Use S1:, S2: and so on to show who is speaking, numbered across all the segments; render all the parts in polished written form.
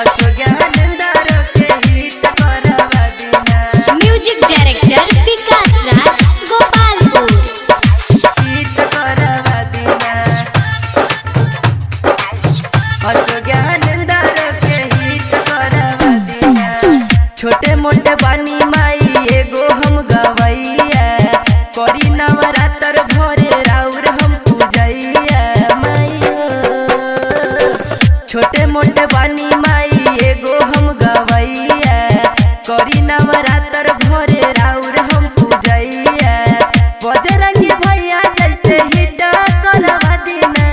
S1: असो ज्ञानेंद्र के हिट करवा दीना।
S2: म्यूजिक डायरेक्टर विकास राज गोपालपुर।
S1: हिट करवा दीना। असो ज्ञानेंद्र के हिट करवा दीना। छोटे मोटे बानी माई एगो हम गवैया करी नवरात्र भरे राउर हम पूजैया माई हो। छोटे मोटे बानी माई एगो हम गवैया करी नवरात्र भरे राउर हम पूजैया। बजरंगी भैया जैसे हिट करवा दीना।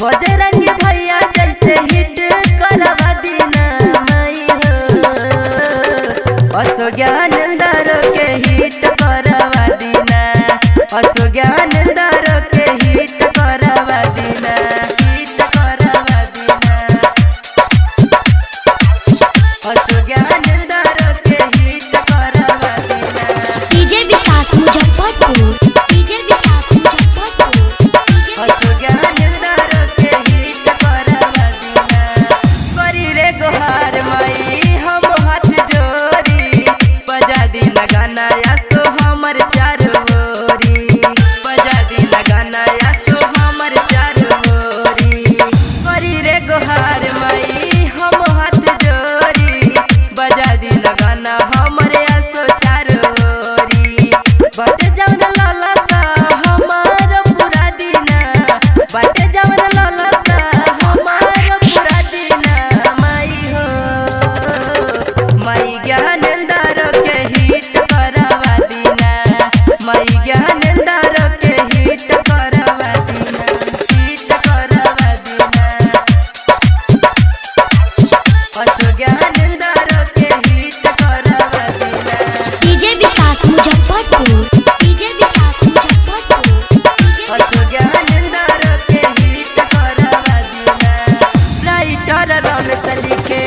S1: बजरंगी भैया जैसे हिट करवा दीना माई हो। असो ज्ञानेंद्र के हिट करवा दीना। असो ज्ञानेंद्र के हिट करवा दीना। हिट करवा दीना। असो ज्ञानेंद्र के हिट करवा दीना।
S2: डीजे विकास मुजफ्फरपुर। डीजे विकास मुजफ्फरपुर।
S1: असो ज्ञानेंद्र के हिट करवा दीना। करी रे गोहार माई हम हाथ जोड़ी बजा दीना गाना यासो हमर चारो ओरी। बजा दीना गाना यासो हमर चारो ओरी। करी रे गोहार माई हम हाथ जोड़ी बजा दीना गाना हमर यासो चारो ओरी। बाटे जवन लालसा हमार पूरा दीना। बाटे जवन लालसा हमार पूरा दीना माई हो। माई ज्ञानेंद्र के हिट करवा दीना। माई ज्ञानेंद्र के हिट करवा दीना। हिट करवा दीना। असो ज्ञानेंद्र के हिट करवा दीना।
S2: डीजे विकास मुजफ्फरपुर। डीजे विकास मुजफ्फरपुर।
S1: असो ज्ञानेंद्र के हिट करवा दीना। राइटर रमेश लिखे